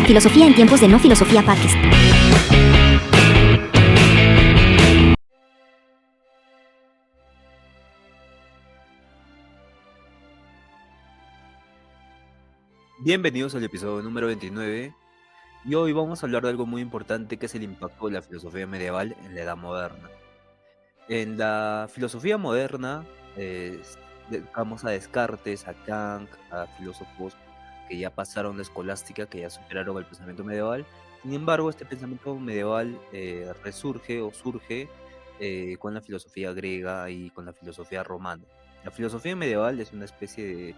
Filosofía en tiempos de no filosofía Parques. Bienvenidos al episodio número 29 y hoy vamos a hablar de algo muy importante que es el impacto de la filosofía medieval en la Edad Moderna. En la filosofía moderna vamos a Descartes, a Kant, a filósofos que ya pasaron la escolástica, que ya superaron el pensamiento medieval. Sin embargo, este pensamiento medieval resurge o surge con la filosofía griega y con la filosofía romana. La filosofía medieval es una especie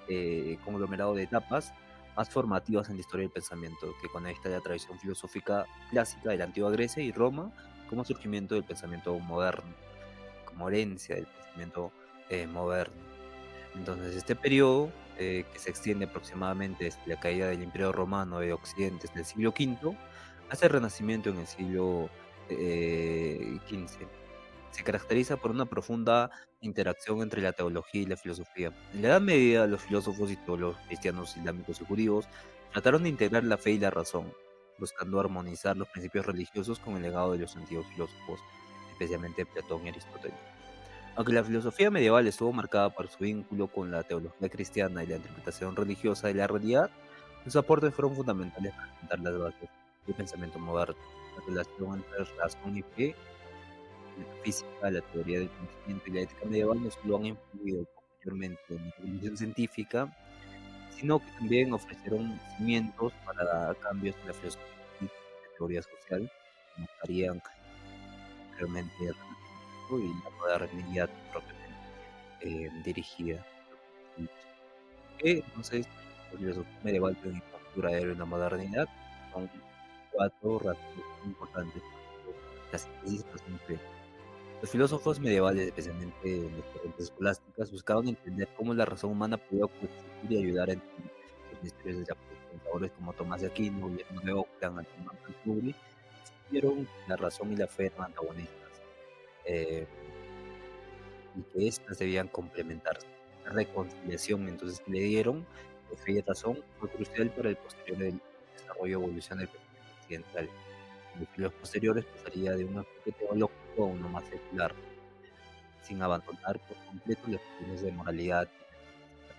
de conglomerado de etapas más formativas en la historia del pensamiento, que conecta la tradición filosófica clásica de la antigua Grecia y Roma como surgimiento del pensamiento moderno, como herencia del pensamiento moderno. Entonces, este periodo, que se extiende aproximadamente desde la caída del Imperio Romano de Occidente desde el siglo V hasta el Renacimiento en el siglo XV, se caracteriza por una profunda interacción entre la teología y la filosofía. En la Edad Media, los filósofos y teólogos cristianos, islámicos y judíos trataron de integrar la fe y la razón, buscando armonizar los principios religiosos con el legado de los antiguos filósofos, especialmente Platón y Aristóteles. Aunque la filosofía medieval estuvo marcada por su vínculo con la teología cristiana y la interpretación religiosa de la realidad, sus aportes fueron fundamentales para sentar las bases del pensamiento moderno. La relación entre razón y fe, la metafísica, la teoría del conocimiento y la ética medieval no solo han influido posteriormente en la evolución científica, sino que también ofrecieron cimientos para cambios en la filosofía y la teoría social, que marcarían posteriormente el Renacimiento y la modernidad propiamente dirigida. Entonces, la filosofía medieval tiene un impacto duradero en la modernidad. Son cuatro razones muy importantes. La síntesis presente. Los filósofos medievales, especialmente en las corrientes escolásticas, buscaban entender cómo la razón humana podía coexistir y ayudar a entender los misterios de la fe. Pensadores como Tomás de Aquino, Guillermo de Ockham, Antonio Cantucci, descubrieron que la razón y la fe eran antagonistas, eh, y que éstas debían complementarse. La reconciliación entonces que le dieron de fe y razón fue crucial para el posterior desarrollo y evolución del pensamiento occidental. En los siglos posteriores pasaría de un enfoque teológico a uno más secular, sin abandonar por completo las cuestiones de moralidad y metafísica.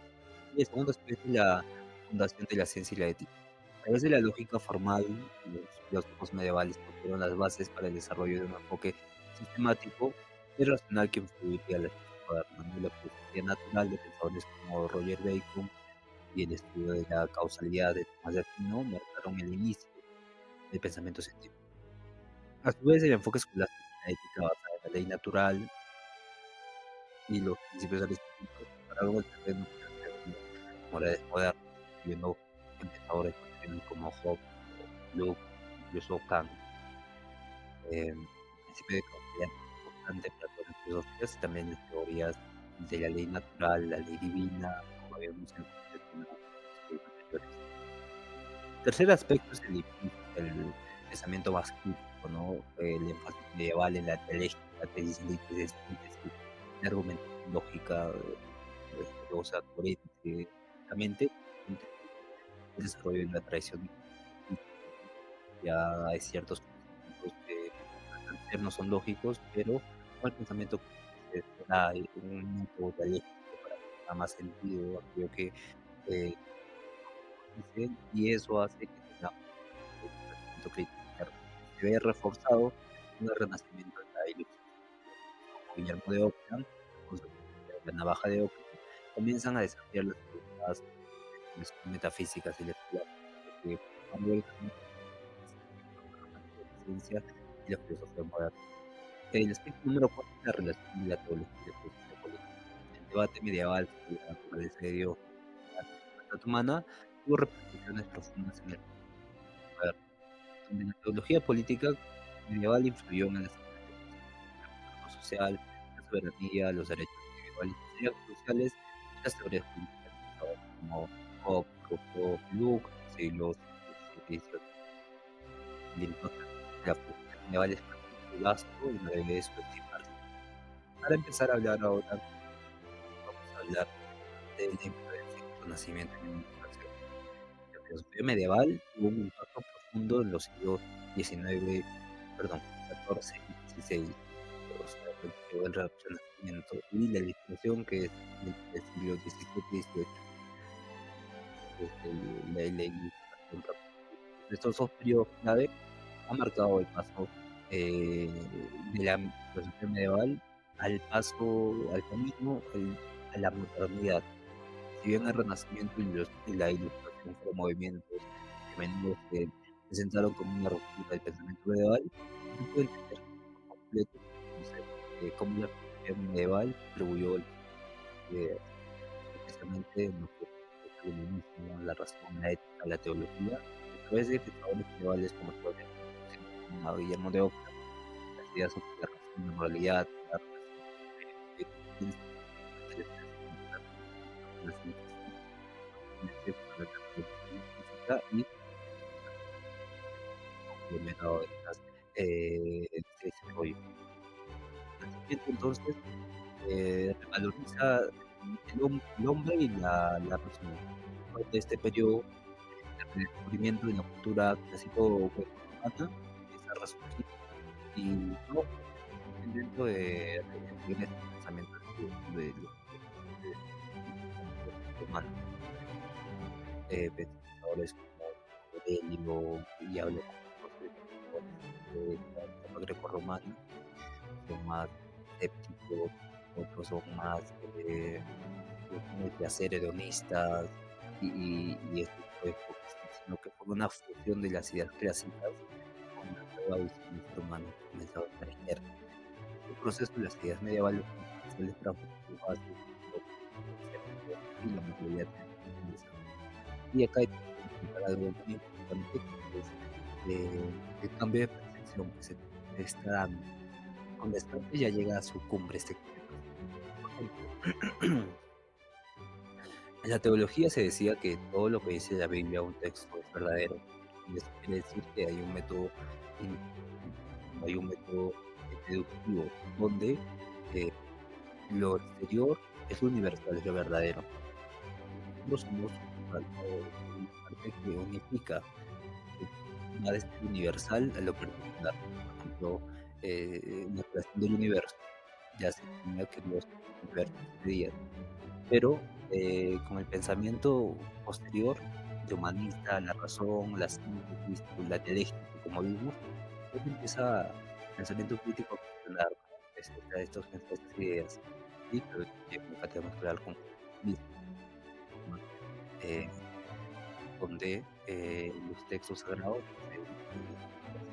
Y el segundo aspecto es la fundación de la ciencia y la ética. A través de la lógica formal, los filósofos medievales pusieron las bases para el desarrollo de un enfoque sistemático y racional que influiría en la ciencia moderna, ¿no? La filosofía natural de pensadores como Roger Bacon y el estudio de la causalidad de Tomás de Aquino marcaron el inicio del pensamiento científico. A su vez, el enfoque escolástico en la ética basada en la ley natural y los principios aristotélicos prepararon el terreno para las morales modernas, incluyendo en pensadores posteriores como Hobbes, Locke, incluso Kant. El principio de causalidad es importante para todas las filosofías y también las teorías de la ley natural, la ley divina, como habíamos mencionado en los episodios anteriores. El tercer aspecto es el pensamiento más crítico, ¿no? El énfasis medieval en la dialéctica, tesis, síntesis, la argumentación lógica, o sea, coherentemente, el desarrollo de la tradición científica. Ya hay ciertos conocimientos que al ser no son lógicos, pero con el pensamiento se da un método dialéctico para que tenga más sentido aquello que eh, dicen, y eso hace que tengamos el pensamiento crítico que se ve reforzado en el renacimiento de la ilustración. Como Guillermo de Ockham, con su teoría de la navaja de Ockham, comienzan a desafiar las preguntas metafísicas y escolásticas, lo que cambió el camino de la ciencia y la filosofía moderna. El aspecto número 4 es la relación de la teología y la filosofía política. El debate medieval sobre la naturaleza de Dios y la libertad humana tuvo repercusiones profundas en el moderno, donde la teología política medieval influyó en el desarrollo del pensamiento, el gobierno social, la soberanía, los derechos individuales, serían cruciales en las teorías políticas de pensadores como Hobbes, Rousseau, Locke, siglos XVII y XVIII. El impacto de la filosofía medieval es muy vasto y no debe subestimarse. Para empezar a hablar ahora, vamos a hablar de la influencia del Renacimiento en la investigación. filosofía medieval tuvo un impacto profundo en los siglos XIX, perdón, XIV y XVI, o sea, el Renacimiento y la Ilustración, que es del siglo XVII y XVIII, desde la Ilustración prácticamente. Estos dos periodos clave han marcado el paso de la filosofía medieval al paso al feminismo, a la modernidad. Si bien el Renacimiento y la Ilustración fueron movimientos que a menudo se presentaron como una ruptura del pensamiento medieval, no se puede entender por completo cómo la filosofía medieval contribuyó especialmente en lo que es el humanismo, la razón, la ética, la teología, a través de pensadores medievales como como Guillermo de Ockham, las ideas sobre la razón, la moralidad, la relación entre ciencia, la síntesis, la física y conglomerado de estas de desarrollo. El Renacimiento entonces revaloriza el hombre y la razón. Durante este periodo, el redescubrimiento de la cultura clásico-grecorromana empieza a resurgir y no dentro de religiones y pensamientos de los romanos, pensadores como Aurelio y hablo con los pensadores de la etapa grecorromana, son más escépticos, otros son más como el placer hedonistas y este tipo de cosas, sino que fue una fusión de las ideas clásicas con una nueva visión del ser humano que comenzaba a emerger. Este proceso de las ideas medievales se les trajo su base y la moralidad cristiana. Y acá hay que comentar algo muy importante, que es el cambio de percepción que se está dando. Con Descartes ya llega a su cumbre este cambio de percepción. Por ejemplo, en la teología se decía que todo lo que dice la Biblia, un texto, es verdadero. Y eso quiere decir que hay un método, in- hay un método deductivo donde eh, lo exterior es lo universal, es lo verdadero. Nosotros somos una parte que unifica, que va desde lo universal a lo particular. Por ejemplo, la creación del universo ya se tenía que Dios creó el universo en 7 días. Pero con el pensamiento posterior de humanista, la razón, la síntesis, la dialéctica, como vimos, pues empieza el pensamiento crítico a cuestionar, ¿no? Estas ideas. Y pero nunca tenemos que hablar con mismo, ¿no? Eh, donde los textos sagrados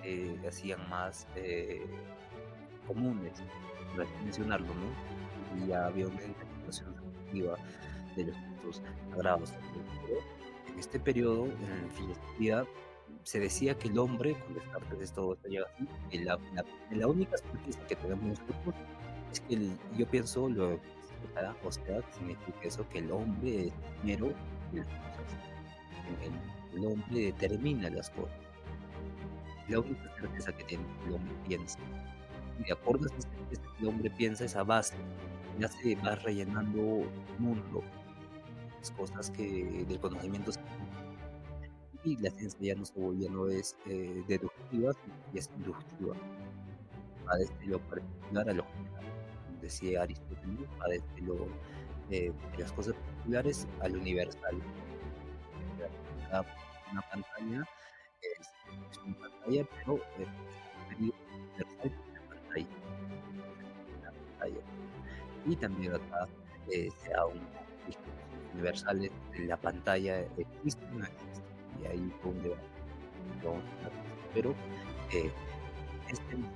se hacían más comunes, por así mencionarlo, ¿no? Y ya había una interpretación subjetiva de los textos sagrados también. Pero en este periodo, en filosofía, se decía que el hombre, con Descartes esto llega así, que la única certeza que tenemos nosotros es que yo pienso lo que significa, o sea, significa eso, que el hombre es primero de las cosas. El hombre determina las cosas. La única certeza que tiene el hombre piensa. Y de acuerdo a esa certeza que el hombre piensa, esa base, ya se va rellenando el mundo, las cosas que del conocimiento y la ciencia ya no es deductiva, sino que ya es inductiva, va desde lo particular a lo general. Como decía Aristóteles, va desde de las cosas particulares a lo universal. Cada una pantalla es una pantalla, pero es universal como la pantalla, la pantalla. Y también acá se da una discusión universales de la pantalla existe o no existe. Y ahí fue un debate que vamos a hablar de esto. Pero eh, este mismo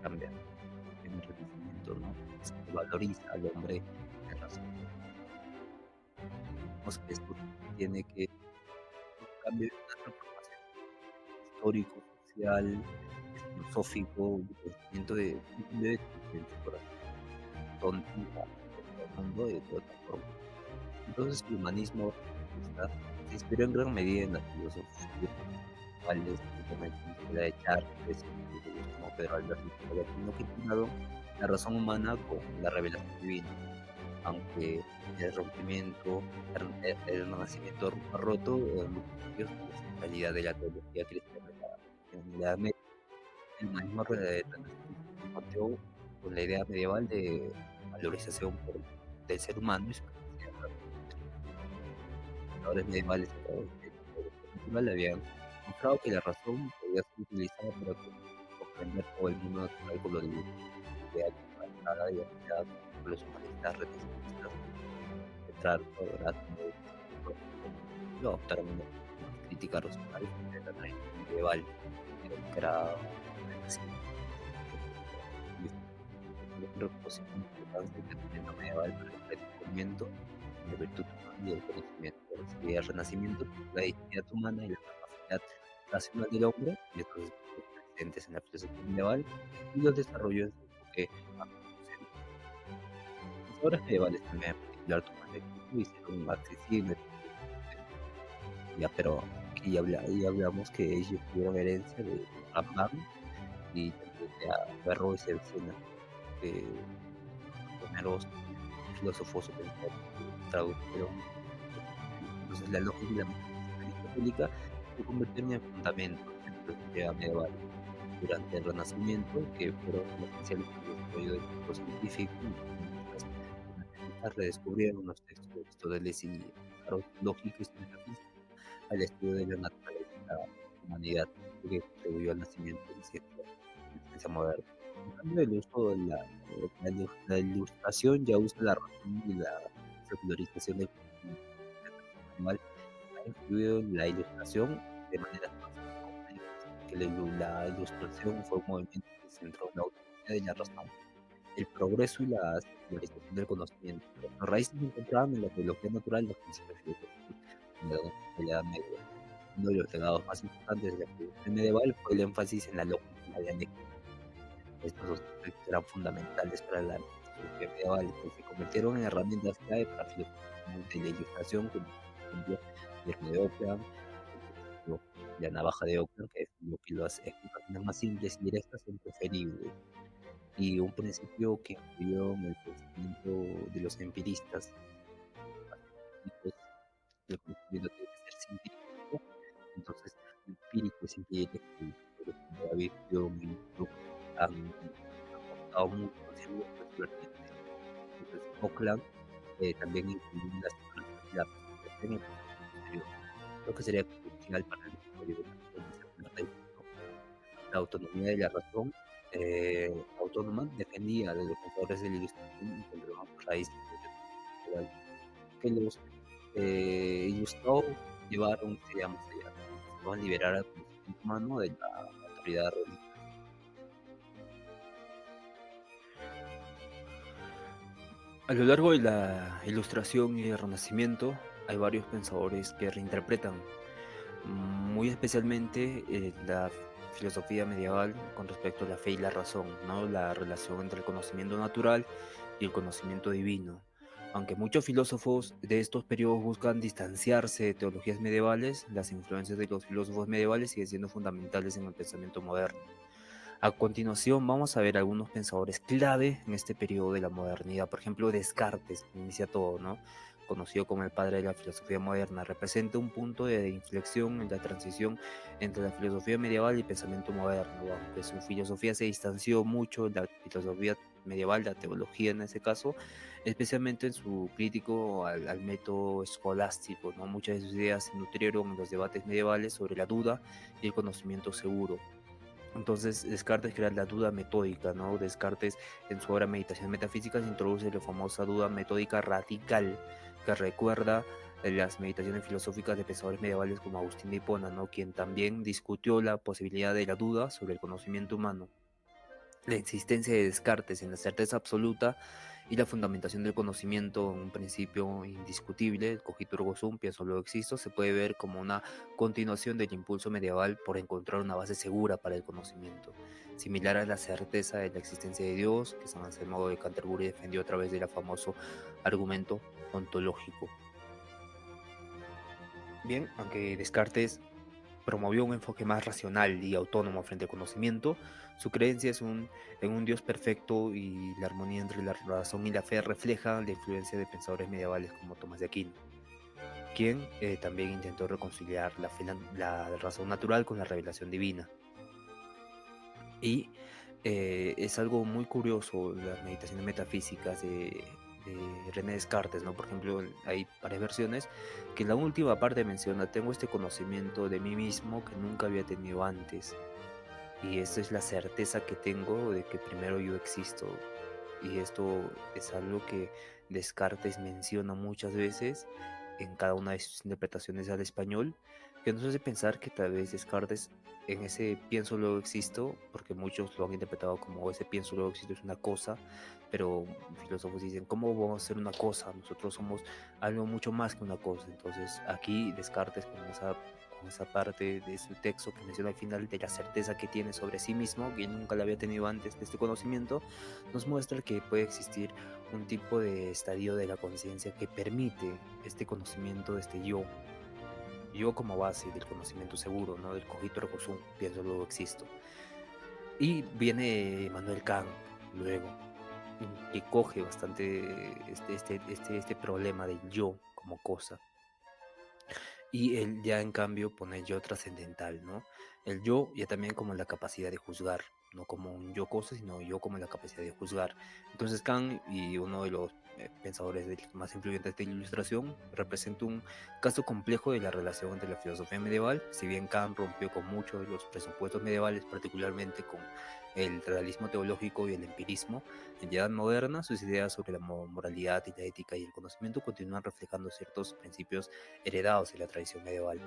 cambia en el Renacimiento, ¿no? Se valoriza al hombre de razón. Vemos que esto tiene que un cambio, una transformación histórico, social, filosófico, un pensamiento de un cambio de conciencia, por así decirlo, donde el mundo de otra forma. Entonces, el humanismo está, se inspiró en gran medida en la filosofía actuales, como la de Chartres, filósofos como Pedro Alberto Spinetta, que combinaron la razón humana con la revelación divina. aunque el rompimiento, el renacimiento ha roto en muchos sitios la centralidad de la teología cristiana en la Edad Media. El humanismo renacentista compartió con la idea medieval de valorización del ser humano y su capacidad para pensadores medievales a través de la teología natural habían mostrado que la razón podía ser utilizada para comprender todo el mundo natural con lo divino, idea avanzada y apoyada por los humanistas renacentistas. Petrarca, Erasmo, lo adoptaron una crítica racional de la tradición medieval, que era un reconocimiento de la importancia del pensamiento medieval para el descubrimiento de la virtud humana y el conocimiento. Y el renacimiento, la dignidad humana y la capacidad racional del hombre, y estos aspectos presentes en la filosofía medieval, y los desarrolló en su enfoque antropocéntrico. Las obras medievales también, en particular Tomás de Aquino, hicieron accesible ya, pero aquí ya hablamos que ellos tuvieron herencia de Rambam y también de Averroes y Avicena, que los primeros filósofos o pensadores que tradujeron. Entonces la lógica y la metafísica aristotélica se convirtieron en fundamentos de la filosofía medieval durante el Renacimiento, que fueron esenciales para el desarrollo del método científico. Los renacentistas redescubrieron los textos de Aristóteles y aplicaron lógica y metafísica al estudio de la naturaleza y la humanidad, que contribuyó al nacimiento de la ciencia moderna. En cambio, el uso de la ilustración ya usa la razón y la secularización del conocimiento animal ha influido en la ilustración de maneras más complejas, que la ilustración fue un movimiento que centró en la autonomía de la razón, el progreso y la secularización del conocimiento. Las raíces se encontraban en la teología natural y los principios filosóficos de la Edad Media. Uno de los legados más importantes de la filosofía medieval fue el énfasis en la lógica y la dialéctica. Estos dos aspectos eran fundamentales para la filosofía medieval, pues se convirtieron en herramientas clave para filosofía de la ilustración, como por ejemplo el hierro de Ockham, la navaja de Ockham, que definió que las explicaciones más simples y directas son preferibles, y un principio que influyó en el pensamiento de los empiristas. Pues, el conocimiento tiene que ser científico, entonces empírico es implica que, por ejemplo, David Hume y Hume han aportado mucho hacia nuestras vertientes. Entonces, Auckland también incluyó la psicología y la perspectiva en el pensamiento posterior, lo que sería crucial para el desarrollo de la ciencia moderna. La autonomía de la razón autónoma dependía de los pensadores de la ilustración y controlaban raíces de que los ilustrados llevaron esta idea más allá, buscaban liberar al conocimiento humano de la autoridad religiosa. A lo largo de la Ilustración y el Renacimiento hay varios pensadores que reinterpretan muy especialmente la filosofía medieval con respecto a la fe y la razón, ¿no? La relación entre el conocimiento natural y el conocimiento divino. Aunque muchos filósofos de estos periodos buscan distanciarse de teologías medievales, las influencias de los filósofos medievales siguen siendo fundamentales en el pensamiento moderno. A continuación vamos a ver algunos pensadores clave en este periodo de la modernidad. Por ejemplo, Descartes, que inicia todo, ¿no? Conocido como el padre de la filosofía moderna, representa un punto de inflexión en la transición entre la filosofía medieval y el pensamiento moderno. Aunque su filosofía se distanció mucho de la filosofía medieval, la teología en ese caso, especialmente en su crítico al método escolástico, ¿no? Muchas de sus ideas se nutrieron en los debates medievales sobre la duda y el conocimiento seguro. Entonces Descartes crea la duda metódica, ¿no? Descartes en su obra Meditaciones Metafísicas introduce la famosa duda metódica radical que recuerda las meditaciones filosóficas de pensadores medievales como Agustín de Hipona, ¿no? Quien también discutió la posibilidad de la duda sobre el conocimiento humano. La existencia de Descartes en la certeza absoluta y la fundamentación del conocimiento en un principio indiscutible, el cogito ergo sum, pienso luego existo, se puede ver como una continuación del impulso medieval por encontrar una base segura para el conocimiento, similar a la certeza de la existencia de Dios, que San Anselmo de Canterbury defendió a través del famoso argumento ontológico. Bien, aunque Descartes promovió un enfoque más racional y autónomo frente al conocimiento. Su creencia en un Dios perfecto y la armonía entre la razón y la fe refleja la influencia de pensadores medievales como Tomás de Aquino, quien también intentó reconciliar la razón natural con la revelación divina. Y es algo muy curioso las meditaciones metafísicas de René Descartes, ¿no? Por ejemplo, hay varias versiones que en la última parte menciona: tengo este conocimiento de mí mismo que nunca había tenido antes. Y esta es la certeza que tengo de que primero yo existo. Y esto es algo que Descartes menciona muchas veces en cada una de sus interpretaciones al español, que nos hace pensar que tal vez Descartes en ese pienso luego existo, porque muchos lo han interpretado como ese pienso luego existo es una cosa, pero filósofos dicen, ¿cómo vamos a ser una cosa? Nosotros somos algo mucho más que una cosa. Entonces aquí Descartes con esa parte de su texto que menciona al final de la certeza que tiene sobre sí mismo, que nunca la había tenido antes de este conocimiento, nos muestra que puede existir un tipo de estadio de la conciencia que permite este conocimiento de este yo como base del conocimiento seguro, ¿no? Del cogito ergo sum, pienso luego existo. Y viene Manuel Kant luego, que coge bastante este problema del yo como cosa. Y él ya en cambio pone el yo trascendental, ¿no? El yo ya también como la capacidad de juzgar, no como un yo cosa, sino yo como la capacidad de juzgar. Entonces Kant, y uno de los pensadores más influyentes de la Ilustración, representa un caso complejo de la relación entre la filosofía medieval. Si bien Kant rompió con muchos de los presupuestos medievales, particularmente con el realismo teológico y el empirismo, en la Edad Moderna sus ideas sobre la moralidad y la ética y el conocimiento continúan reflejando ciertos principios heredados de la tradición medieval.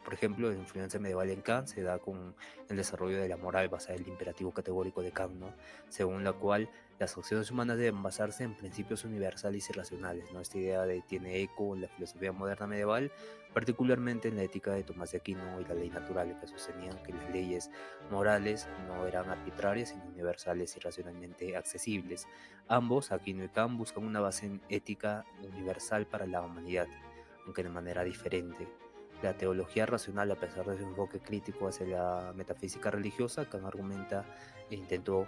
Por ejemplo, la influencia medieval en Kant se da con el desarrollo de la moral basada en el imperativo categórico de Kant, ¿no? Según la cual las acciones humanas deben basarse en principios universales y racionales, ¿no? Esta idea tiene eco en la filosofía moderna medieval, particularmente en la ética de Tomás de Aquino y la ley natural, que sostenían que las leyes morales no eran arbitrarias, sino universales y racionalmente accesibles. Ambos, Aquino y Kant, buscan una base ética universal para la humanidad, aunque de manera diferente. La teología racional, a pesar de su enfoque crítico hacia la metafísica religiosa, Kant argumenta e intentó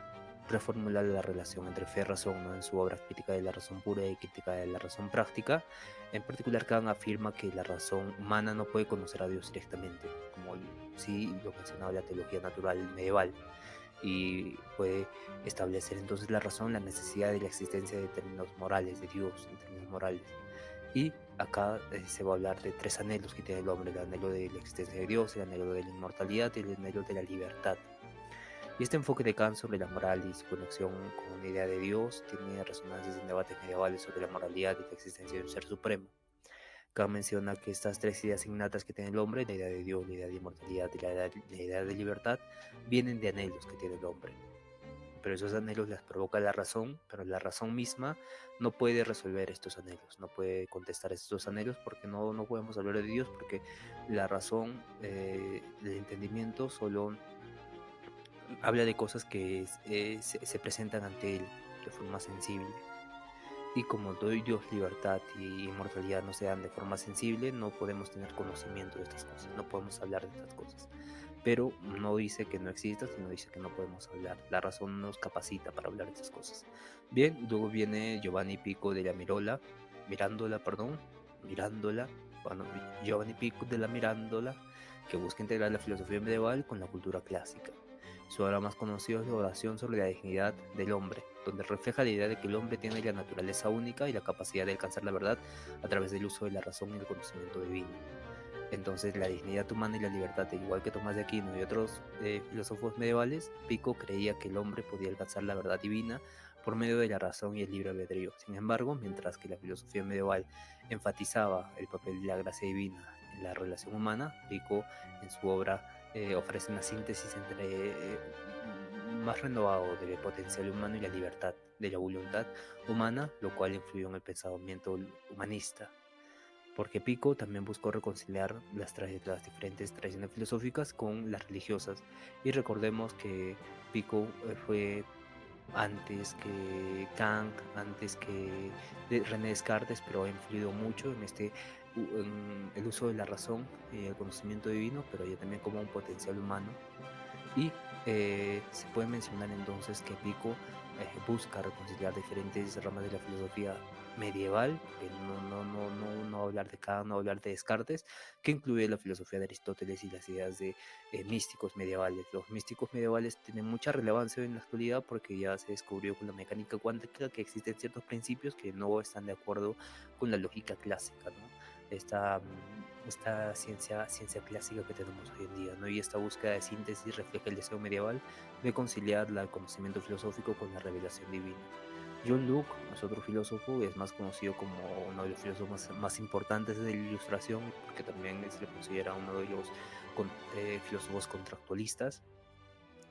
reformular la relación entre fe y razón, ¿no? En su obra Crítica de la razón pura y Crítica de la razón práctica. En particular, Kant afirma que la razón humana no puede conocer a Dios directamente, como sí lo mencionaba la teología natural medieval, y puede establecer entonces la razón la necesidad de la existencia de términos morales, de Dios en términos morales. Y acá se va a hablar de tres anhelos que tiene el hombre: el anhelo de la existencia de Dios, el anhelo de la inmortalidad y el anhelo de la libertad. Y este enfoque de Kant sobre la moral y su conexión con una idea de Dios tiene resonancias en debates medievales sobre la moralidad y la existencia de un ser supremo. Kant menciona que estas tres ideas innatas que tiene el hombre, la idea de Dios, la idea de inmortalidad y la idea de libertad, vienen de anhelos que tiene el hombre. Pero esos anhelos las provoca la razón, pero la razón misma no puede resolver estos anhelos, no puede contestar estos anhelos, porque no podemos hablar de Dios, porque la razón, el entendimiento solo habla de cosas que se presentan ante él de forma sensible. Y como Dios, libertad y inmortalidad no se dan de forma sensible, no podemos tener conocimiento de estas cosas, no podemos hablar de estas cosas. Pero no dice que no exista, sino dice que no podemos hablar. La razón nos capacita para hablar de estas cosas. Bien, luego viene Giovanni Pico de la Mirándola, bueno, Giovanni Pico de la Mirándola, que busca integrar la filosofía medieval con la cultura clásica. Su obra más conocida es la Oración sobre la dignidad del hombre, donde refleja la idea de que el hombre tiene la naturaleza única y la capacidad de alcanzar la verdad a través del uso de la razón y el conocimiento divino. Entonces, la dignidad humana y la libertad, igual que Tomás de Aquino y otros filósofos medievales, Pico creía que el hombre podía alcanzar la verdad divina por medio de la razón y el libre albedrío. Sin embargo, mientras que la filosofía medieval enfatizaba el papel de la gracia divina en la relación humana, Pico en su obra ofrece una síntesis entre más renovado del potencial humano y la libertad de la voluntad humana, lo cual influyó en el pensamiento humanista, porque Pico también buscó reconciliar las diferentes tradiciones filosóficas con las religiosas. Y recordemos que Pico fue antes que Kant, antes que René Descartes, pero ha influido mucho en este en el uso de la razón y el conocimiento divino, pero ya también como un potencial humano. Y se puede mencionar entonces que Pico busca reconciliar diferentes ramas de la filosofía medieval, que no va a hablar de Kant, no va a hablar de Descartes, que incluye la filosofía de Aristóteles y las ideas de místicos medievales. Los místicos medievales tienen mucha relevancia en la actualidad porque ya se descubrió con la mecánica cuántica que existen ciertos principios que no están de acuerdo con la lógica clásica, ¿no? Esta ciencia clásica que tenemos hoy en día, ¿no? Y esta búsqueda de síntesis refleja el deseo medieval de conciliar el conocimiento filosófico con la revelación divina. John Locke es otro filósofo, es más conocido como uno de los filósofos más importantes de la Ilustración, porque también se le considera uno de los filósofos contractualistas,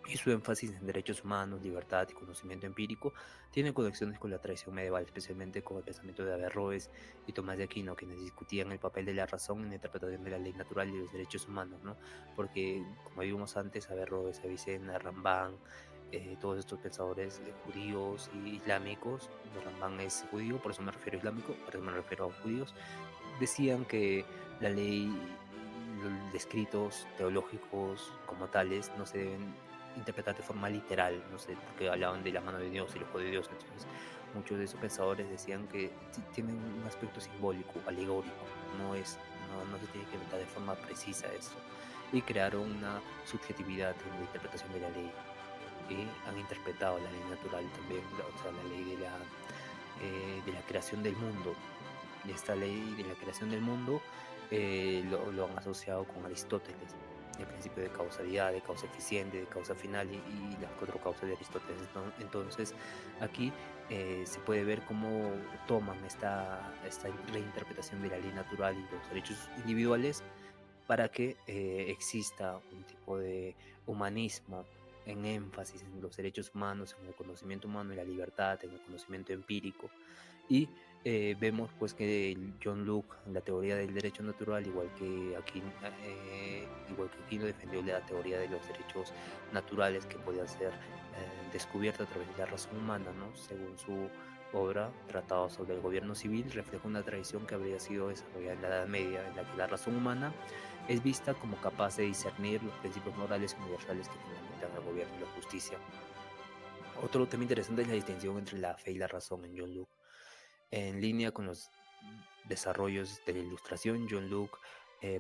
y su énfasis en derechos humanos, libertad y conocimiento empírico tiene conexiones con la tradición medieval, especialmente con el pensamiento de Averroes y Tomás de Aquino, quienes discutían el papel de la razón en la interpretación de la ley natural y los derechos humanos, ¿no? Porque, como vimos antes, Averroes, Avicena, Rambán, todos estos pensadores judíos y islámicos, Rambán es judío, por eso me refiero a islámico, por eso me refiero a judíos, decían que la ley, los escritos teológicos como tales no se deben interpretar de forma literal, no sé, porque hablaban de la mano de Dios y el ojo de Dios, entonces muchos de esos pensadores decían que tienen un aspecto simbólico, alegórico, no se tiene que interpretar de forma precisa esto, y crearon una subjetividad en la interpretación de la ley, y han interpretado la ley natural también, o sea, la ley de la creación del mundo, y esta ley de la creación del mundo lo han asociado con Aristóteles, el principio de causalidad, de causa eficiente, de causa final y las cuatro causas de Aristóteles, ¿no? Entonces, aquí se puede ver cómo toman esta reinterpretación de la ley natural y los derechos individuales para que exista un tipo de humanismo en énfasis en los derechos humanos, en el conocimiento humano, en la libertad, en el conocimiento empírico. Y vemos pues que John Locke, en la teoría del derecho natural, igual que Aquino defendió la teoría de los derechos naturales que podían ser descubierta a través de la razón humana, ¿no? Según su obra, Tratado sobre el Gobierno Civil, refleja una tradición que habría sido desarrollada en la Edad Media, en la que la razón humana es vista como capaz de discernir los principios morales universales que fundamentan el gobierno y la justicia. Otro tema interesante es la distinción entre la fe y la razón en John Locke. En línea con los desarrollos de la Ilustración, John Locke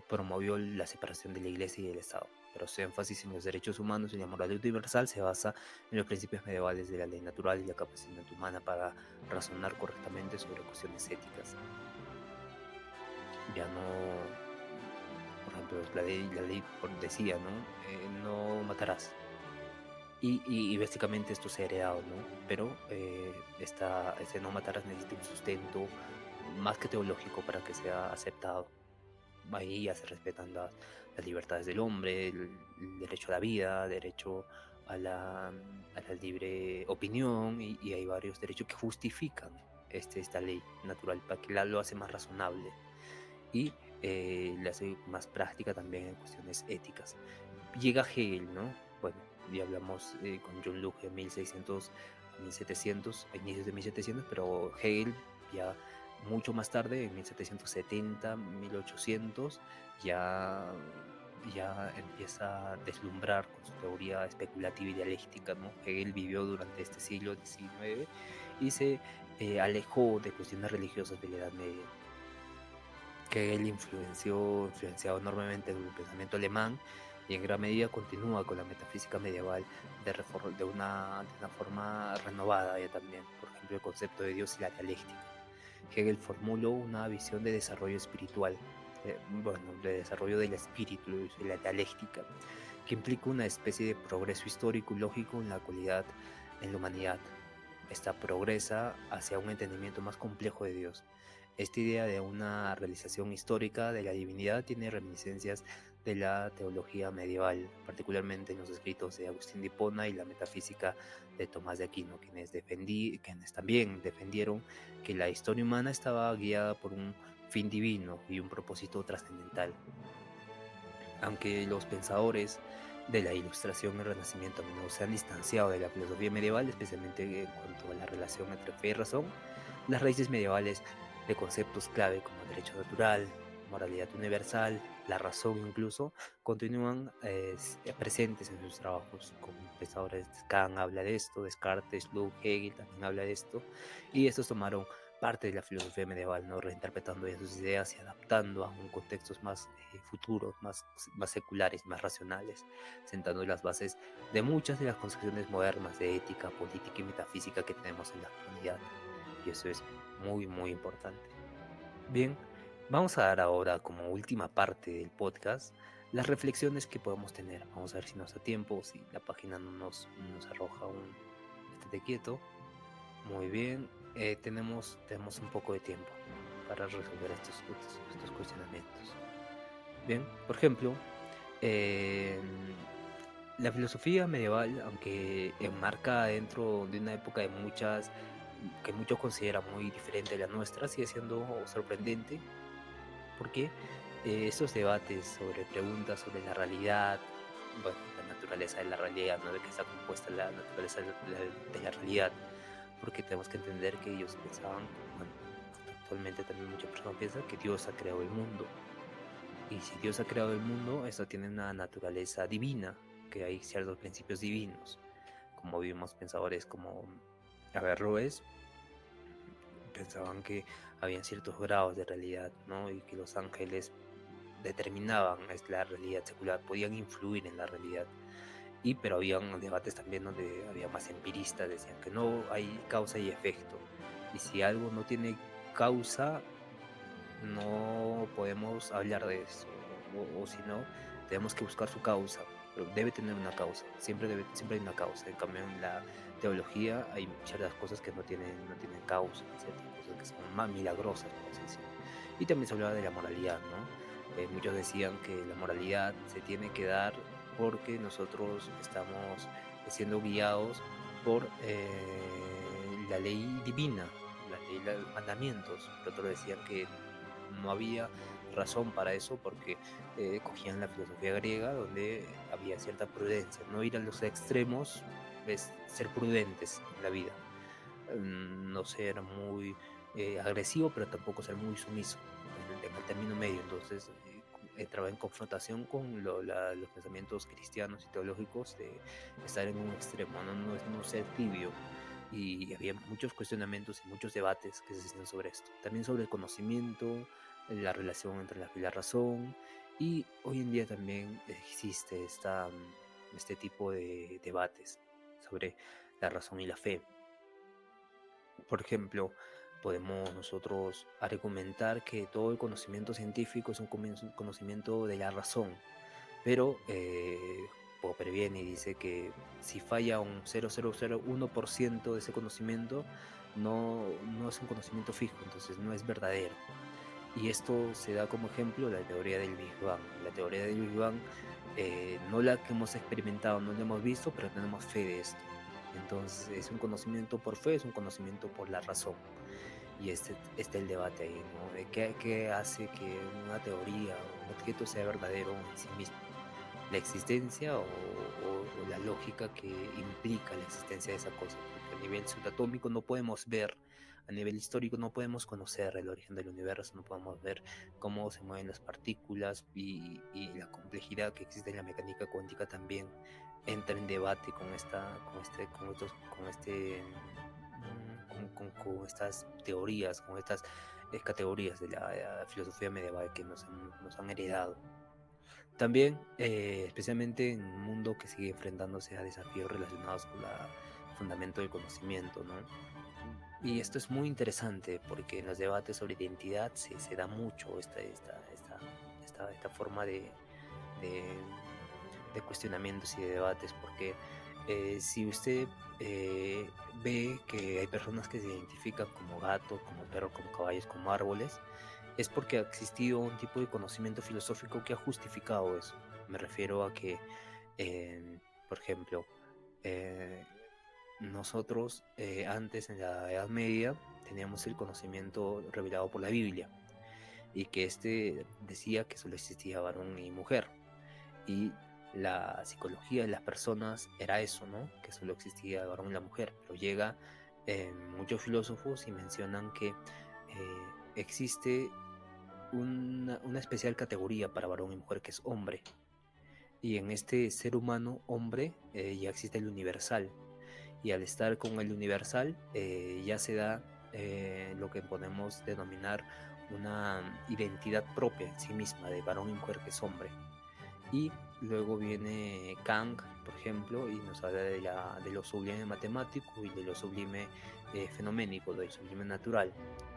promovió la separación de la Iglesia y del Estado, pero su énfasis en los derechos humanos y la moralidad universal se basa en los principios medievales de la ley natural y la capacidad humana para razonar correctamente sobre cuestiones éticas. Ya no, por ejemplo, la ley decía, ¿no? No matarás. Y básicamente esto se ha heredado, ¿no? Pero este no matarás necesita un sustento más que teológico para que sea aceptado. Ahí ya se respetan las libertades del hombre, el derecho a la vida, derecho a la libre opinión, y hay varios derechos que justifican esta ley natural, para que lo hace más razonable y la hace más práctica también en cuestiones éticas. Llega Hegel, ¿no? Bueno, ya hablamos con John Locke en 1600, 1700, a inicios de 1700, pero Hegel ya mucho más tarde, en 1770, 1800, ya, ya empieza a deslumbrar con su teoría especulativa y dialéctica, ¿no? Hegel vivió durante este siglo XIX y se alejó de cuestiones religiosas de la Edad Media. Que él influenciado enormemente del pensamiento alemán y en gran medida continúa con la metafísica medieval de una forma renovada ya también, por ejemplo el concepto de Dios y la dialéctica. Hegel formuló una visión de desarrollo espiritual, de desarrollo del espíritu y la dialéctica, que implica una especie de progreso histórico y lógico en la humanidad. Esta progresa hacia un entendimiento más complejo de Dios. Esta idea de una realización histórica de la divinidad tiene reminiscencias de la teología medieval, particularmente en los escritos de Agustín de Hipona y la metafísica de Tomás de Aquino, quienes también defendieron que la historia humana estaba guiada por un fin divino y un propósito trascendental. Aunque los pensadores de la Ilustración y Renacimiento a menudo se han distanciado de la filosofía medieval, especialmente en cuanto a la relación entre fe y razón, las raíces medievales de conceptos clave como derecho natural, moralidad universal, la razón incluso, continúan presentes en sus trabajos. Como pensadores, Kant habla de esto, Descartes, Locke, Hegel también habla de esto, y estos tomaron parte de la filosofía medieval, ¿no? Reinterpretando ya sus ideas y adaptando a un contextos más futuros, más seculares, más racionales, sentando las bases de muchas de las concepciones modernas de ética, política y metafísica que tenemos en la actualidad. Y eso es muy, muy importante. Bien, vamos a dar ahora como última parte del podcast las reflexiones que podemos tener. Vamos a ver si nos da tiempo o si la página no nos arroja un estate quieto. Muy bien, tenemos un poco de tiempo para resolver estos cuestionamientos. Bien, por ejemplo, eh, la filosofía medieval, aunque enmarca dentro de una época de que muchos consideran muy diferente a la nuestra, sigue siendo sorprendente porque esos debates sobre preguntas sobre la realidad, bueno, la naturaleza de la realidad, ¿no? De qué está compuesta la naturaleza de la realidad, porque tenemos que entender que ellos pensaban, bueno, actualmente también muchas personas piensan que Dios ha creado el mundo, y si Dios ha creado el mundo, esto tiene una naturaleza divina, que hay ciertos principios divinos, como vimos pensadores como Averroes, pensaban que habían ciertos grados de realidad, ¿no? Y que los ángeles determinaban la realidad secular, podían influir en la realidad. Pero habían debates también donde había más empiristas, decían que no hay causa y efecto. Y si algo no tiene causa, no podemos hablar de eso. O si no, tenemos que buscar su causa. Pero debe tener una causa, siempre hay una causa. En cambio, en la teología hay ciertas cosas que no tienen causa, ciertas cosas que son más milagrosas, por así decirlo. Y también se hablaba de la moralidad, ¿no? Muchos decían que la moralidad se tiene que dar porque nosotros estamos siendo guiados por la ley divina, la ley, los mandamientos. Pero otros decían que no había razón para eso porque cogían la filosofía griega donde había cierta prudencia, no ir a los extremos es ser prudentes en la vida, no ser muy agresivo pero tampoco ser muy sumiso en el término medio. Entonces entraba en confrontación con los pensamientos cristianos y teológicos de estar en un extremo, no ser tibio. Y había muchos cuestionamientos y muchos debates que se hacían sobre esto. También sobre el conocimiento, la relación entre la fe y la razón. Y hoy en día también existe este tipo de debates sobre la razón y la fe. Por ejemplo, podemos nosotros argumentar que todo el conocimiento científico es un conocimiento de la razón, pero Popper viene y dice que si falla un 0,001% de ese conocimiento, no es un conocimiento fijo, entonces no es verdadero. Y esto se da como ejemplo la teoría del Big Bang. La teoría del Big Bang, no la que hemos experimentado, no la hemos visto, pero tenemos fe de esto. Entonces es un conocimiento por fe, es un conocimiento por la razón. Y este el debate ahí, ¿no? De qué hace que una teoría o un objeto sea verdadero en sí mismo. La existencia o la lógica que implica la existencia de esa cosa. Porque a nivel subatómico no podemos ver, a nivel histórico no podemos conocer el origen del universo, no podemos ver cómo se mueven las partículas y la complejidad que existe en la mecánica cuántica también entra en debate con estas teorías, con estas categorías de la filosofía medieval que nos han heredado. También, especialmente en un mundo que sigue enfrentándose a desafíos relacionados con el fundamento del conocimiento, ¿no? Y esto es muy interesante porque en los debates sobre identidad se da mucho esta forma de, de cuestionamientos y de debates, porque si usted ve que hay personas que se identifican como gatos, como perros, como caballos, como árboles, es porque ha existido un tipo de conocimiento filosófico que ha justificado eso. Me refiero a que, eh, por ejemplo, eh, nosotros antes en la Edad Media teníamos el conocimiento revelado por la Biblia y que este decía que solo existía varón y mujer, y la psicología de las personas era eso, ¿no? Que solo existía el varón y la mujer, pero llega muchos filósofos y mencionan que existe una especial categoría para varón y mujer que es hombre. Y en este ser humano, hombre, ya existe el universal. Y al estar con el universal, ya se da lo que podemos denominar una identidad propia en sí misma de varón y mujer que es hombre. Y luego viene Kang, por ejemplo, y nos habla de lo sublime matemático y de lo sublime fenoménico, del sublime natural,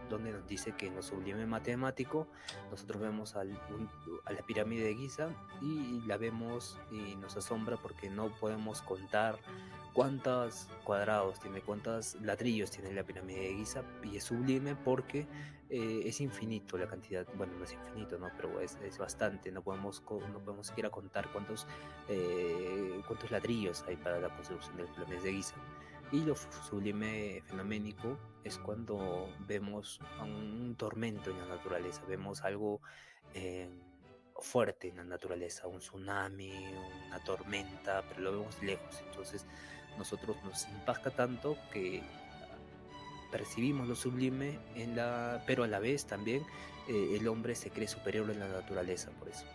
donde nos dice que en lo sublime matemático nosotros vemos a la pirámide de Giza y la vemos y nos asombra porque no podemos contar cuántos cuadrados tiene, cuántos ladrillos tiene la pirámide de Giza, y es sublime porque es infinito la cantidad, bueno, no es infinito, ¿no? Pero es bastante, no podemos siquiera contar cuántos ladrillos hay para la construcción del pirámide de Giza. Y lo sublime fenoménico es cuando vemos un tormento en la naturaleza, vemos algo eh, fuerte en la naturaleza, un tsunami, una tormenta, pero lo vemos lejos. Entonces nosotros nos impacta tanto que percibimos lo sublime pero a la vez también el hombre se cree superior a la naturaleza, por eso.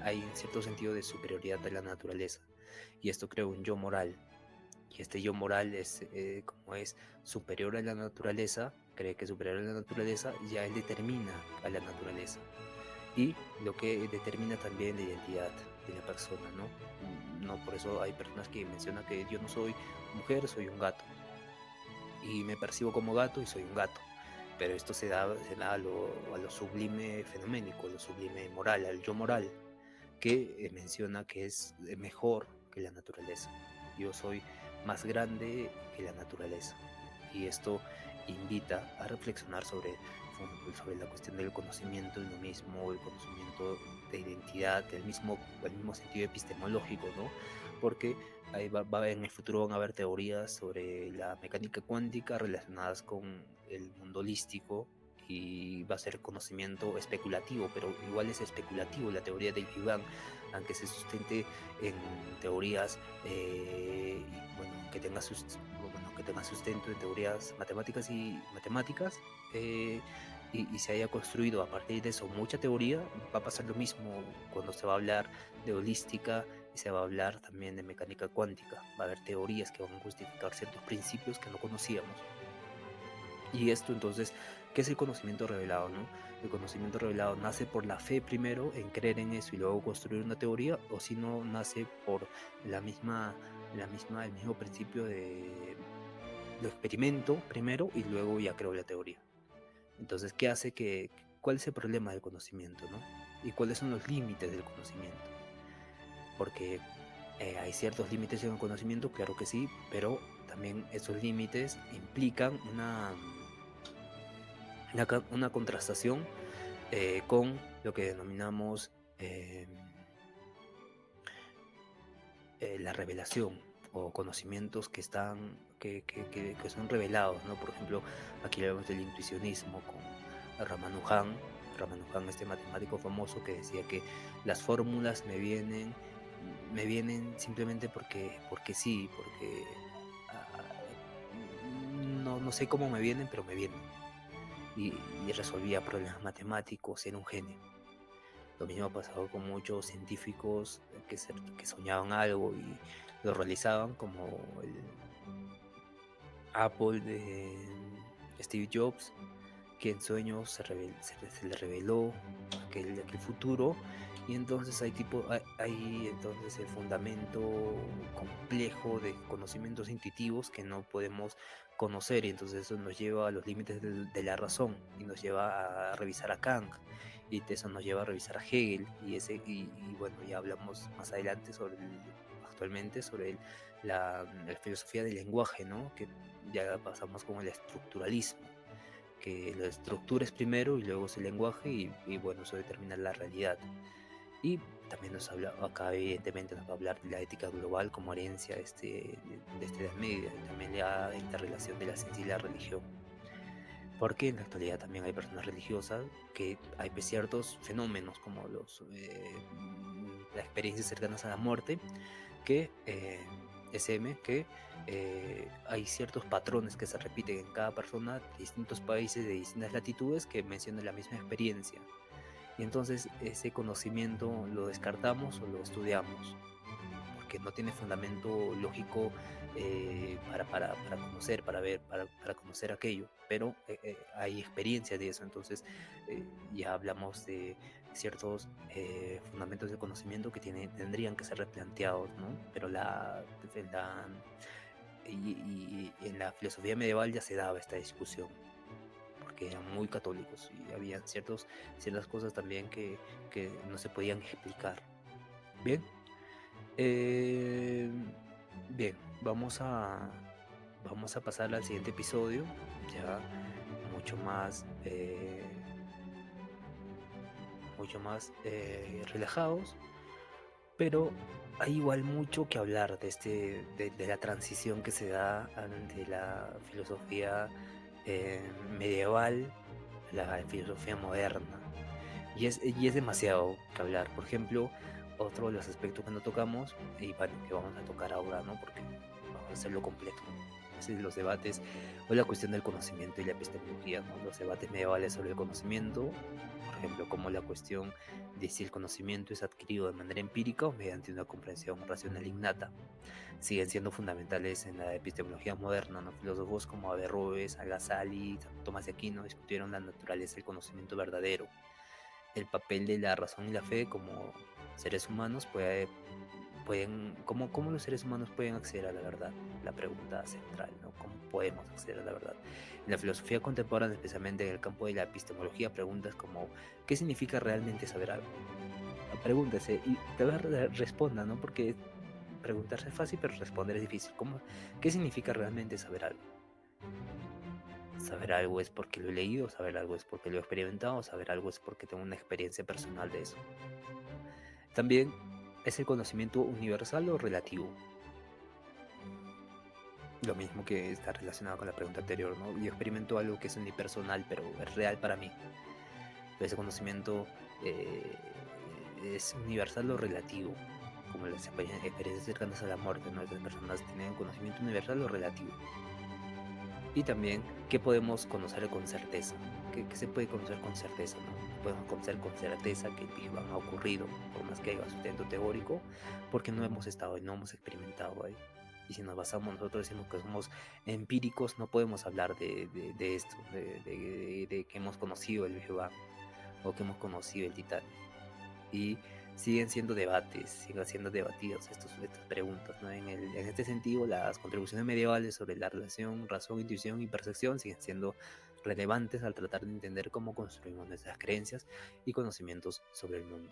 Hay un cierto sentido de superioridad de la naturaleza y esto crea un yo moral. Y este yo moral es, como es superior a la naturaleza, cree que es superior a la naturaleza, ya él determina a la naturaleza. Y lo que determina también la identidad de la persona, ¿no? No, por eso hay personas que mencionan que yo no soy mujer, soy un gato. Y me percibo como gato y soy un gato. Pero esto se da a lo sublime fenoménico, a lo sublime moral, al yo moral, que menciona que es mejor que la naturaleza. Yo soy más grande que la naturaleza. Y esto invita a reflexionar sobre la cuestión del conocimiento de uno mismo, el conocimiento de identidad, el mismo sentido epistemológico, ¿no? Porque en el futuro van a haber teorías sobre la mecánica cuántica relacionadas con el mundo holístico y va a ser conocimiento especulativo, pero igual es especulativo la teoría del Big Bang, aunque se sustente en teorías, bueno, que tenga sustento en teorías matemáticas, y se haya construido a partir de eso mucha teoría. Va a pasar lo mismo cuando se va a hablar de holística y se va a hablar también de mecánica cuántica. Va a haber teorías que van a justificar ciertos principios que no conocíamos. Y esto entonces, ¿qué es el conocimiento revelado, no? El conocimiento revelado nace por la fe primero, en creer en eso y luego construir una teoría, o si no, nace por el mismo principio de lo experimento primero y luego ya creo la teoría. Entonces, ¿cuál es el problema del conocimiento, no? ¿Y cuáles son los límites del conocimiento? Porque hay ciertos límites en el conocimiento, claro que sí, pero también esos límites implican una contrastación con lo que denominamos la revelación o conocimientos que son revelados, ¿no? Por ejemplo, aquí hablamos del intuicionismo con Ramanujan. Ramanujan, este matemático famoso que decía que las fórmulas me vienen simplemente porque sí, porque no sé cómo me vienen, pero me vienen. Y resolvía problemas matemáticos, era un genio. Lo mismo ha pasado con muchos científicos que soñaban algo y lo realizaban, como el Apple de Steve Jobs, que en sueños se le reveló aquel futuro, y entonces hay entonces el fundamento complejo de conocimientos intuitivos que no podemos conocer, y entonces eso nos lleva a los límites de la razón y nos lleva a revisar a Kant, y eso nos lleva a revisar a Hegel, y bueno, ya hablamos más adelante actualmente sobre la filosofía del lenguaje, ¿no? Que ya pasamos con el estructuralismo, que lo estructures primero y luego es el lenguaje, y bueno, eso determina la realidad. Y también acá evidentemente nos va a hablar de la ética global como herencia de esta Edad Media, y también la interrelación de la ciencia y la religión. Porque en la actualidad también hay personas religiosas, que hay ciertos fenómenos como las experiencias cercanas a la muerte, que hay ciertos patrones que se repiten en cada persona de distintos países, de distintas latitudes, que mencionan la misma experiencia. Y entonces ese conocimiento lo descartamos o lo estudiamos, porque no tiene fundamento lógico para conocer, para ver, para conocer aquello, pero hay experiencia de eso, entonces ya hablamos de ciertos fundamentos de conocimiento que tendrían que ser replanteados, ¿no? Pero y en la filosofía medieval ya se daba esta discusión, porque eran muy católicos y había ciertas cosas también que no se podían explicar. Bien, eh, bien, vamos a pasar al siguiente episodio, ya mucho más, relajados, pero hay igual mucho que hablar de la transición que se da de la filosofía medieval a la filosofía moderna. Y es demasiado que hablar. Por ejemplo, otro de los aspectos que no tocamos, y bueno, que vamos a tocar ahora, ¿no? Porque vamos a hacerlo completo. Es decir, los debates o la cuestión del conocimiento y la epistemología, ¿no? Los debates medievales sobre el conocimiento, por ejemplo, como la cuestión de si el conocimiento es adquirido de manera empírica o mediante una comprensión racional innata, siguen siendo fundamentales en la epistemología moderna, ¿no? Filósofos como Averroes, Al-Ghazali, Tomás de Aquino discutieron la naturaleza del conocimiento verdadero, el papel de la razón y la fe como seres humanos ¿cómo los seres humanos pueden acceder a la verdad? La pregunta central, ¿no? ¿Cómo podemos acceder a la verdad? En la filosofía contemporánea, especialmente en el campo de la epistemología, preguntas como ¿qué significa realmente saber algo? Pregúntese y tal vez responda, ¿no? Porque preguntarse es fácil, pero responder es difícil. ¿Qué significa realmente saber algo? Saber algo es porque lo he leído, saber algo es porque lo he experimentado, saber algo es porque tengo una experiencia personal de eso. También es el conocimiento universal o relativo. Lo mismo que está relacionado con la pregunta anterior, ¿no? Yo experimento algo que es unipersonal, pero es real para mí. Pero ese conocimiento eh, es universal o relativo, como las experiencias cercanas a la muerte, ¿no? Esas personas tienen conocimiento universal o relativo. Y también, ¿qué podemos conocer con certeza? ¿Qué se puede conocer con certeza? ¿No? Podemos conocer con certeza que el Big Bang ha ocurrido, por más que haya sustento teórico, porque no hemos estado y no hemos experimentado ahí. Y si nos basamos, nosotros decimos que somos empíricos, no podemos hablar de esto, de que hemos conocido el Big Bang o que hemos conocido el Titán. Y siguen siendo debatidas estas preguntas, ¿no? En este sentido, las contribuciones medievales sobre la relación razón, intuición y percepción siguen siendo relevantes al tratar de entender cómo construimos nuestras creencias y conocimientos sobre el mundo.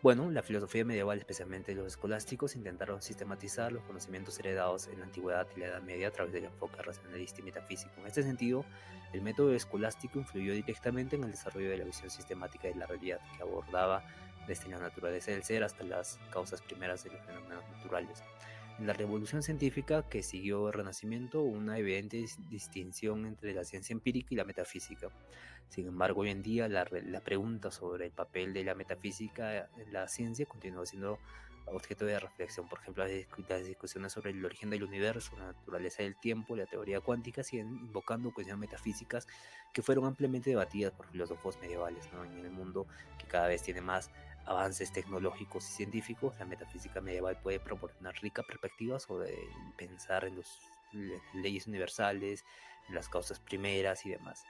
Bueno, la filosofía medieval, especialmente los escolásticos, intentaron sistematizar los conocimientos heredados en la antigüedad y la Edad Media a través del enfoque racionalista y metafísico. En este sentido, el método escolástico influyó directamente en el desarrollo de la visión sistemática de la realidad, que abordaba desde la naturaleza del ser hasta las causas primeras de los fenómenos naturales. En la revolución científica que siguió el Renacimiento, hubo una evidente distinción entre la ciencia empírica y la metafísica. Sin embargo, hoy en día la pregunta sobre el papel de la metafísica en la ciencia continúa siendo objeto de reflexión. Por ejemplo, las discusiones sobre el origen del universo, la naturaleza del tiempo, la teoría cuántica siguen invocando cuestiones metafísicas que fueron ampliamente debatidas por filósofos medievales, ¿no? En el mundo que cada vez tiene más avances tecnológicos y científicos, la metafísica medieval puede proporcionar rica perspectiva sobre pensar en las leyes universales, en las causas primeras y demás.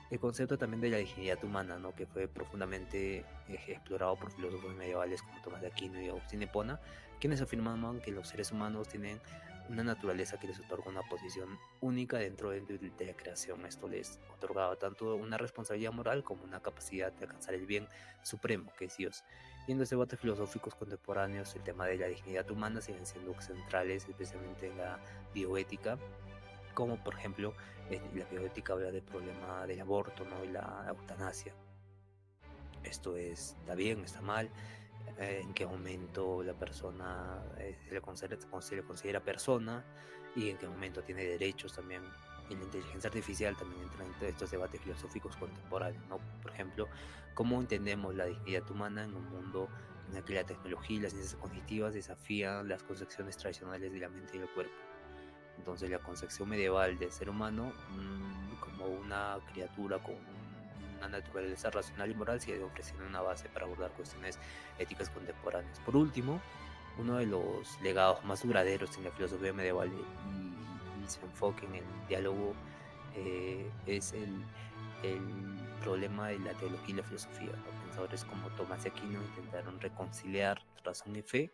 El concepto también de la dignidad humana, ¿no? Que fue profundamente explorado por filósofos medievales como Tomás de Aquino y Agustín de Hipona, quienes afirmaban que los seres humanos tienen una naturaleza que les otorga una posición única dentro de la creación. Esto les otorgaba tanto una responsabilidad moral como una capacidad de alcanzar el bien supremo, que es Dios. Y en los debates filosóficos contemporáneos, el tema de la dignidad humana siguen siendo centrales, especialmente en la bioética, como por ejemplo la bioética habla del problema del aborto, ¿no? Y la eutanasia. Está bien, está mal, en qué momento la persona se le considera persona y en qué momento tiene derechos también. Y la inteligencia artificial también entra en estos debates filosóficos contemporáneos, ¿no? Por ejemplo, cómo entendemos la dignidad humana en un mundo en el que la tecnología y las ciencias cognitivas desafían las concepciones tradicionales de la mente y el cuerpo. Entonces la concepción medieval del ser humano como una criatura con una naturaleza racional y moral, sigue ofreciendo una base para abordar cuestiones éticas contemporáneas. Por último, uno de los legados más duraderos en la filosofía medieval y su enfoque en el diálogo es el problema de la teología y la filosofía, ¿no? Pensadores como Tomás de Aquino intentaron reconciliar razón y fe.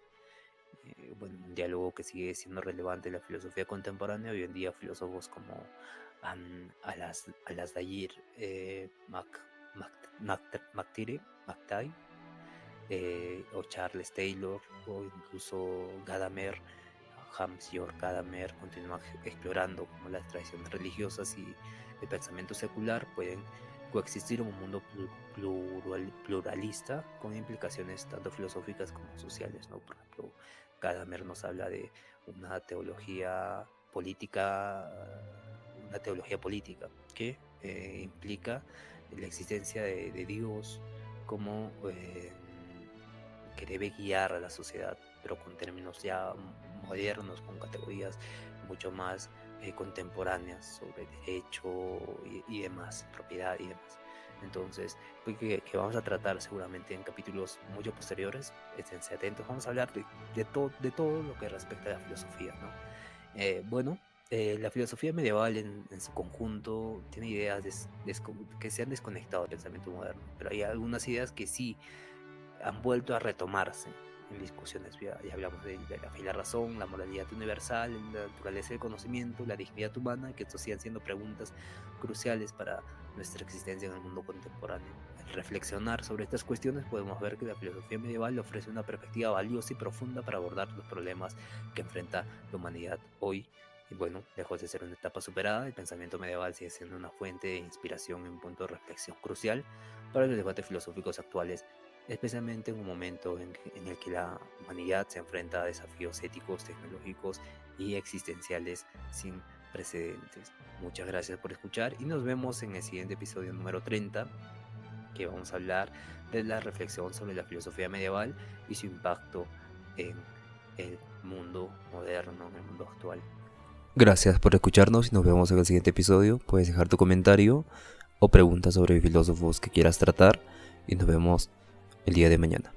Bueno, un diálogo que sigue siendo relevante en la filosofía contemporánea. Hoy en día filósofos como Alasdair MacTague, o Charles Taylor, o incluso Gadamer, Hans Georg Gadamer, continúan explorando cómo las tradiciones religiosas y el pensamiento secular pueden coexistir en un mundo pluralista con implicaciones tanto filosóficas como sociales, ¿no? Por ejemplo, Gadamer nos habla de una teología política que implica la existencia de Dios como que debe guiar a la sociedad, pero con términos ya modernos, con categorías mucho más contemporáneas sobre derecho y demás, propiedad y demás. Entonces, que vamos a tratar seguramente en capítulos mucho posteriores. Esténse atentos, vamos a hablar de todo lo que respecta a la filosofía, ¿no? La filosofía medieval en su conjunto tiene ideas que se han desconectado del pensamiento moderno, pero hay algunas ideas que sí han vuelto a retomarse en discusiones. Ya hablamos de la fe y la razón, la moralidad universal, la naturaleza del conocimiento, la dignidad humana, que estos siguen siendo preguntas cruciales para nuestra existencia en el mundo contemporáneo. Al reflexionar sobre estas cuestiones podemos ver que la filosofía medieval ofrece una perspectiva valiosa y profunda para abordar los problemas que enfrenta la humanidad hoy. Y bueno, lejos de ser una etapa superada, el pensamiento medieval sigue siendo una fuente de inspiración y un punto de reflexión crucial para los debates filosóficos actuales, especialmente en un momento en el que la humanidad se enfrenta a desafíos éticos, tecnológicos y existenciales sin precedentes. Muchas gracias por escuchar y nos vemos en el siguiente episodio número 30, que vamos a hablar de la reflexión sobre la filosofía medieval y su impacto en el mundo moderno, en el mundo actual. Gracias por escucharnos y nos vemos en el siguiente episodio. Puedes dejar tu comentario o preguntas sobre filósofos que quieras tratar y nos vemos el día de mañana.